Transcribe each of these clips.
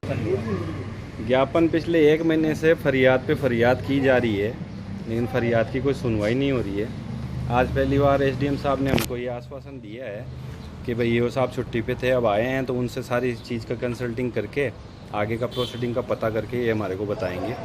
ज्ञापन पिछले 1 महीने से फरियाद पे फरियाद की जा रही है, लेकिन फरियाद की कोई सुनवाई नहीं हो रही है। आज पहली बार एसडीएम साहब ने हमको ये आश्वासन दिया है कि भाई ये साहब छुट्टी पे थे, अब आए हैं तो उनसे सारी चीज़ का कंसल्टिंग करके आगे का प्रोसीडिंग का पता करके ये हमारे को बताएंगे।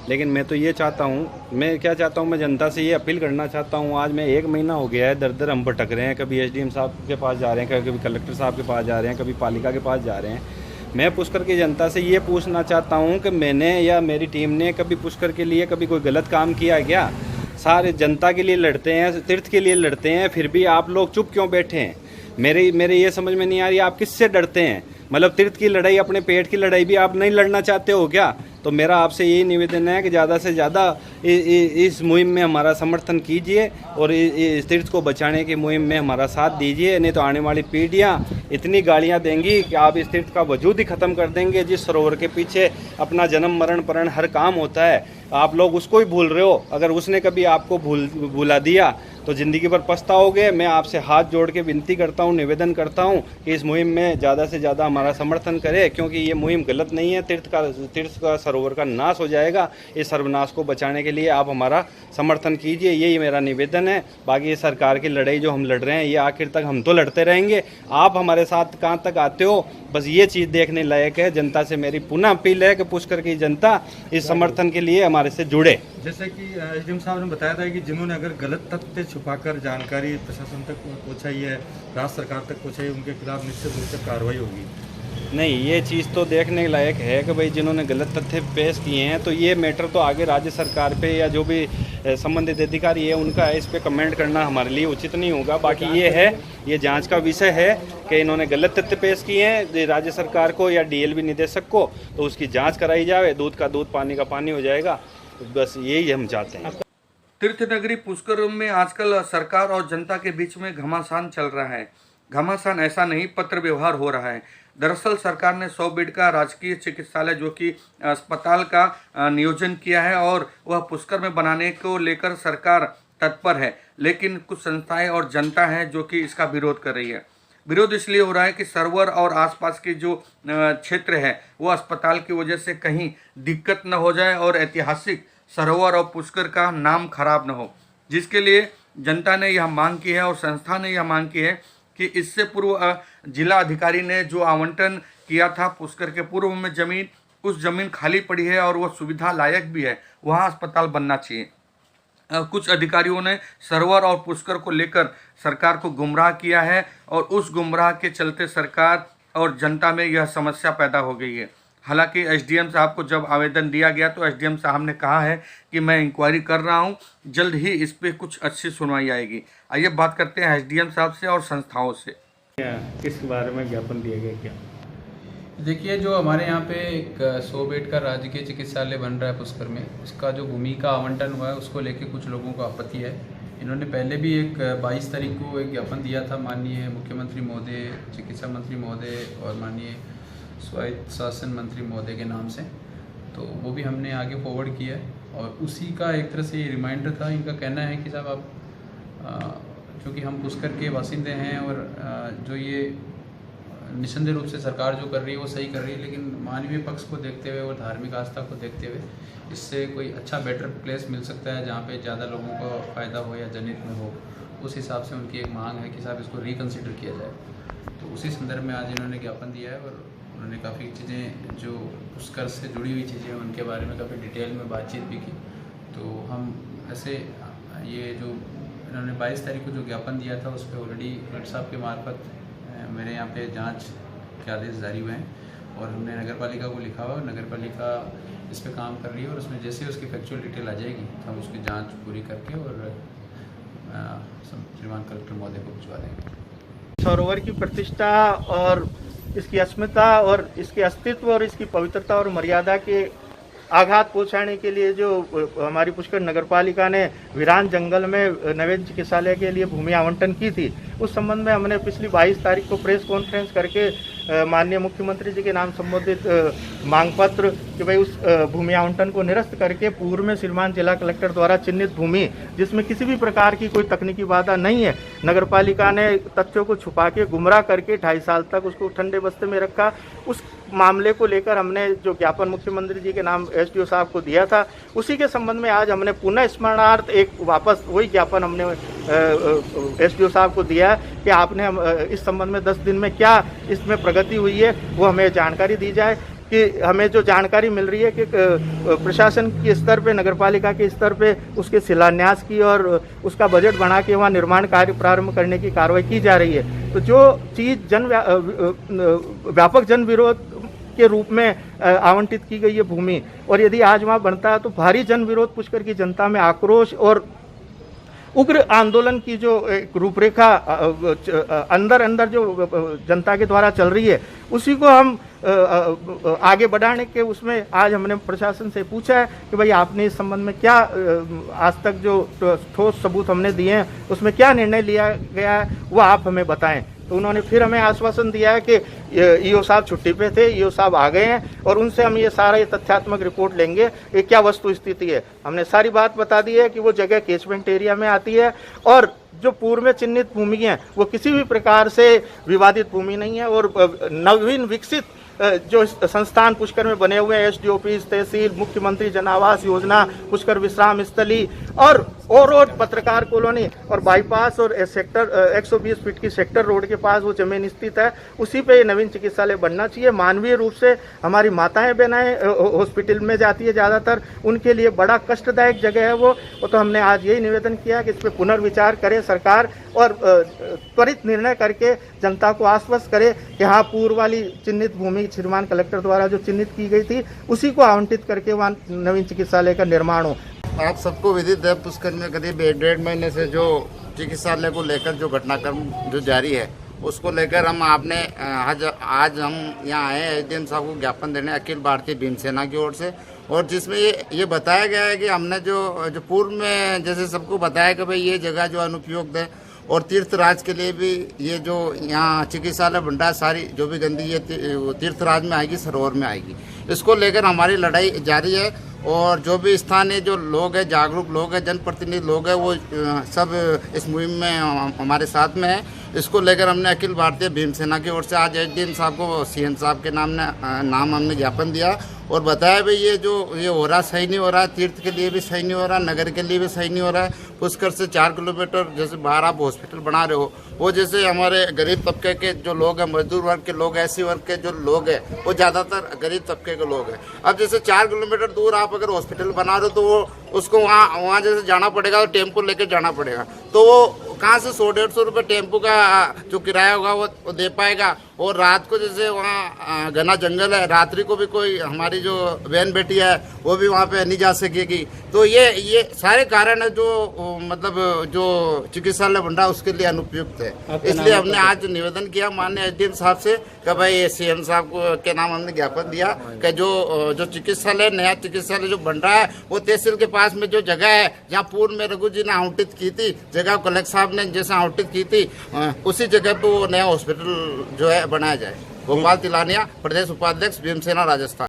लेकिन मैं तो ये चाहता हूँ, मैं क्या चाहता हूँ, मैं जनता से ये अपील करना चाहता हूँ। आज मैं 1 महीना हो गया है, दर दर हम भटक रहे हैं, कभी एसडीएम साहब के पास जा रहे हैं, कभी कलेक्टर साहब के पास जा रहे हैं, कभी पालिका के पास जा रहे हैं। मैं पुष्कर की जनता से ये पूछना चाहता हूँ कि मैंने या मेरी टीम ने कभी पुष्कर के लिए कभी कोई गलत काम किया क्या? सारे जनता के लिए लड़ते हैं, तीर्थ के लिए लड़ते हैं, फिर भी आप लोग चुप क्यों बैठे हैं? मेरे ये समझ में नहीं आ रही, आप किससे डरते हैं? मतलब तीर्थ की लड़ाई, अपने पेट की लड़ाई भी आप नहीं लड़ना चाहते हो क्या? तो मेरा आपसे यही निवेदन है कि ज़्यादा से ज़्यादा इस मुहिम में हमारा समर्थन कीजिए और इस तीर्थ को बचाने की मुहिम में हमारा साथ दीजिए। नहीं तो आने वाली पीढ़ियाँ इतनी गालियाँ देंगी कि आप इस तीर्थ का वजूद ही ख़त्म कर देंगे। जिस सरोवर के पीछे अपना जन्म मरण परण हर काम होता है, आप लोग उसको ही भूल रहे हो। अगर उसने कभी आपको भुला दिया तो ज़िंदगी भर पछताओगे। मैं आपसे हाथ जोड़ के विनती करता हूँ, निवेदन करता हूँ कि इस मुहिम में ज़्यादा से ज़्यादा हमारा समर्थन करें, क्योंकि ये मुहिम गलत नहीं है। तीर्थ का सरोवर का नाश हो जाएगा। इस सर्वनाश को बचाने के लिए आप हमारा समर्थन कीजिए, यही मेरा निवेदन है। बाकी ये सरकार की लड़ाई जो हम लड़ रहे हैं, ये आखिर तक हम तो लड़ते रहेंगे। आप हमारे साथ कहाँ तक आते हो, बस ये चीज़ देखने लायक है। जनता से मेरी पुनः अपील है कि पुष्कर की जनता इस समर्थन के लिए हमारे से जुड़े। जैसे कि एसडीएम साहब ने बताया था कि जिन्होंने अगर गलत तथ्य छुपाकर जानकारी प्रशासन तक पहुंचाई है, राज्य सरकार तक पहुंचाई, उनके खिलाफ निश्चित रूप से कार्रवाई होगी। नहीं, ये चीज़ तो देखने लायक है कि भाई जिन्होंने गलत तथ्य पेश किए हैं, तो ये मैटर तो आगे राज्य सरकार पे या जो भी संबंधित अधिकारी है उनका है, इस पे कमेंट करना हमारे लिए उचित नहीं होगा। बाकी ये है, ये जांच का विषय है कि इन्होंने गलत तथ्य पेश किए हैं राज्य सरकार को या डीएलबी निदेशक को, तो उसकी जाँच कराई जाए। दूध का दूध, पानी का पानी हो जाएगा। तो बस यही हम चाहते हैं। तीर्थ नगरी पुष्कर में आजकल सरकार और जनता के बीच में घमासान चल रहा है। घमासान ऐसा नहीं, पत्र व्यवहार हो रहा है। दरअसल सरकार ने 100 बेड का राजकीय चिकित्सालय जो कि अस्पताल का नियोजन किया है और वह पुष्कर में बनाने को लेकर सरकार तत्पर है, लेकिन कुछ संस्थाएं और जनता है जो कि इसका विरोध कर रही है। विरोध इसलिए हो रहा है कि सरोवर और आसपास के जो क्षेत्र है वो अस्पताल की वजह से कहीं दिक्कत न हो जाए और ऐतिहासिक सरोवर और पुष्कर का नाम खराब न हो, जिसके लिए जनता ने यह मांग की है और संस्था ने यह मांग की है कि इससे पूर्व जिला अधिकारी ने जो आवंटन किया था पुष्कर के पूर्व में जमीन, उस जमीन खाली पड़ी है और वह सुविधा लायक भी है, वहाँ अस्पताल बनना चाहिए। कुछ अधिकारियों ने सरोवर और पुष्कर को लेकर सरकार को गुमराह किया है और उस गुमराह के चलते सरकार और जनता में यह समस्या पैदा हो गई है। हालांकि एसडीएम साहब को जब आवेदन दिया गया तो एसडीएम साहब ने कहा है कि मैं इंक्वायरी कर रहा हूं, जल्द ही इस पे कुछ अच्छी सुनवाई आएगी। आइए बात करते हैं एसडीएम साहब से और संस्थाओं से। किस बारे में ज्ञापन दिया गया क्या? देखिए, जो हमारे यहाँ पे एक 100 बेड का राजकीय चिकित्सालय बन रहा है पुष्कर में, उसका जो भूमि का आवंटन हुआ है उसको लेके कुछ लोगों को आपत्ति है। इन्होंने पहले भी एक 22 तारीख को एक ज्ञापन दिया था माननीय मुख्यमंत्री महोदय, चिकित्सा मंत्री महोदय और माननीय स्वायत्त शासन मंत्री महोदय के नाम से, तो वो भी हमने आगे फॉरवर्ड किया है और उसी का एक तरह से रिमाइंडर था। इनका कहना है कि साहब आप क्योंकि हम पुष्कर के बासिंदे हैं और जो ये निस्संदेह रूप से सरकार जो कर रही है वो सही कर रही है, लेकिन मानवीय पक्ष को देखते हुए और धार्मिक आस्था को देखते हुए इससे कोई अच्छा बेटर प्लेस मिल सकता है जहाँ पे ज़्यादा लोगों को फ़ायदा हो या जनहित में हो। उस हिसाब से उनकी एक मांग है कि साहब इसको रिकन्सिडर किया जाए। तो उसी संदर्भ में आज इन्होंने ज्ञापन दिया है और उन्होंने काफ़ी चीज़ें जो पुष्कर से जुड़ी हुई चीज़ें हैं उनके बारे में काफ़ी डिटेल में बातचीत भी की। तो हम ऐसे ये जो इन्होंने 22 तारीख को जो ज्ञापन दिया था उस पर ऑलरेडी कलेक्टर साहब के मार्फत मेरे यहाँ पे जांच के आदेश जारी हुए हैं और हमने नगर पालिका को लिखा हुआ है। नगर पालिका इस पे काम कर रही है और उसमें जैसे उसकी फैक्चुअल डिटेल आ जाएगी तो हम उसकी जांच पूरी करके और श्रीमान कलेक्टर महोदय को भिजवा देंगे। सरोवर की प्रतिष्ठा और इसकी अस्मिता और इसके अस्तित्व और इसकी पवित्रता और मर्यादा के आघात पहुंचाने के लिए जो हमारी पुष्कर नगरपालिका ने वीरान जंगल में नवीन चिकित्सालय के लिए भूमि आवंटन की थी, उस संबंध में हमने पिछली 22 तारीख को प्रेस कॉन्फ्रेंस करके माननीय मुख्यमंत्री जी के नाम संबोधित मांग पत्र कि भाई उस भूमि आवंटन को निरस्त करके पूर्व में श्रीमान जिला कलेक्टर द्वारा चिन्हित भूमि जिसमें किसी भी प्रकार की कोई तकनीकी बाधा नहीं है, नगरपालिका ने तथ्यों को छुपा के गुमराह करके 2.5 साल तक उसको ठंडे बस्ते में रखा। उस मामले को लेकर हमने जो ज्ञापन मुख्यमंत्री जी के नाम एसडीओ साहब को दिया था, उसी के संबंध में आज हमने पुनः स्मरणार्थ एक वापस वही ज्ञापन हमने एसडीओ साहब को दिया है कि आपने इस संबंध में 10 दिन में क्या इसमें प्रगति हुई है वो हमें जानकारी दी जाए। कि हमें जो जानकारी मिल रही है कि प्रशासन के स्तर पे, नगरपालिका के स्तर पे उसके शिलान्यास की और उसका बजट बना के वहाँ निर्माण कार्य प्रारंभ करने की कार्रवाई की जा रही है। तो जो चीज़ व्यापक जन विरोध के रूप में आवंटित की गई है भूमि, और यदि आज वहाँ बनता है तो भारी जन विरोध पुष्कर की जनता में आक्रोश और उग्र आंदोलन की जो एक रूपरेखा अंदर जो जनता के द्वारा चल रही है उसी को हम आगे बढ़ाने के उसमें आज हमने प्रशासन से पूछा है कि भाई आपने इस संबंध में क्या आज तक जो ठोस सबूत हमने दिए हैं उसमें क्या निर्णय लिया गया है वो आप हमें बताएं। तो उन्होंने फिर हमें आश्वासन दिया है कि ईओ साहब छुट्टी पे थे, ईओ साहब आ गए हैं और उनसे हम ये सारा तथ्यात्मक रिपोर्ट लेंगे कि क्या वस्तु स्थिति है। हमने सारी बात बता दी है कि वो जगह कैचमेंट एरिया में आती है और जो पूर्व में चिन्हित भूमि है वो किसी भी प्रकार से विवादित भूमि नहीं है और नवीन विकसित जो संस्थान पुष्कर में बने हुए हैं, एसडी ऑफिस, तहसील, मुख्यमंत्री जन आवास योजना, पुष्कर विश्राम स्थली और रोड, पत्रकार कॉलोनी और बाईपास और सेक्टर 120 फीट की सेक्टर रोड के पास वो जमीन स्थित है, उसी पे नवीन चिकित्सालय बनना चाहिए। मानवीय रूप से हमारी माताएं बहनें हॉस्पिटल में जाती है ज़्यादातर, उनके लिए बड़ा कष्टदायक जगह है वो। तो हमने आज यही निवेदन किया कि इस पर पुनर्विचार करे सरकार और त्वरित निर्णय करके जनता को आश्वस्त करे कि हाँ, पूर्व वाली चिन्हित भूमि श्रीमान कलेक्टर द्वारा जो चिन्हित की गई थी उसी को आवंटित करके वहाँ नवीन चिकित्सालय का निर्माण हो। आप सबको विदित है, पुष्कर में करीब 1.5 महीने से जो चिकित्सालय को लेकर जो घटनाक्रम जो जारी है उसको लेकर हम आपने आज हम यहाँ आए हैं एसडीएम साहब को ज्ञापन देने अखिल भारतीय भीमसेना की ओर से, और जिसमें ये बताया गया है कि हमने जो पूर्व में जैसे सबको बताया कि भाई ये जगह जो अनुपयुक्त है और तीर्थराज के लिए भी ये जो यहाँ चिकित्सालय बन रहा है सारी जो भी गंदगी है तीर्थराज में आएगी, सरोवर में आएगी। इसको लेकर हमारी लड़ाई जारी है और जो भी स्थानीय जो लोग हैं, जागरूक लोग हैं, जनप्रतिनिधि लोग हैं, वो सब इस मुहिम में हमारे साथ में है। इसको लेकर हमने अखिल भारतीय भीमसेना की ओर से आज एसडीएम साहब को सीएम साहब के नाम हमने ज्ञापन दिया और बताया भाई ये हो रहा सही नहीं हो रहा है, तीर्थ के लिए भी सही नहीं हो रहा, नगर के लिए भी सही नहीं हो रहा है। पुष्कर से 4 किलोमीटर जैसे बाहर आप हॉस्पिटल बना रहे हो, वो जैसे हमारे गरीब तबके के जो लोग हैं, मजदूर वर्ग के लोग, एससी वर्ग के जो लोग हैं, वो ज़्यादातर गरीब तबके के लोग हैं। अब जैसे 4 किलोमीटर दूर आप अगर हॉस्पिटल बना रहे हो तो वो उसको वहाँ जैसे जाना पड़ेगा तो टेम्पो लेकर जाना पड़ेगा, तो वो कहाँ से 100-150 रुपये टेम्पो का जो किराया होगा वो दे पाएगा। और रात को जैसे वहाँ घना जंगल है, रात्रि को भी कोई हमारी जो बहन बेटी है वो भी वहाँ पे नहीं जा सकेगी। तो ये सारे कारण है जो मतलब जो चिकित्सालय बन रहा है उसके लिए अनुपयुक्त है। इसलिए हमने आज निवेदन किया माननीय एसडीएम साहब से कि भाई सीएम साहब के नाम हमने ज्ञापन दिया कि जो चिकित्सालय, नया चिकित्सालय जो बन रहा है वो तहसील के पास में जो जगह है जहाँ पूर्व में रघु जी ने आवंटित की थी जगह, कलेक्टर साहब ने जैसे आवंटित की थी उसी जगह पे वो नया हॉस्पिटल जो है बनाया जाए। गोपाल तिलानिया, प्रदेश उपाध्यक्ष भीमसेना राजस्थान।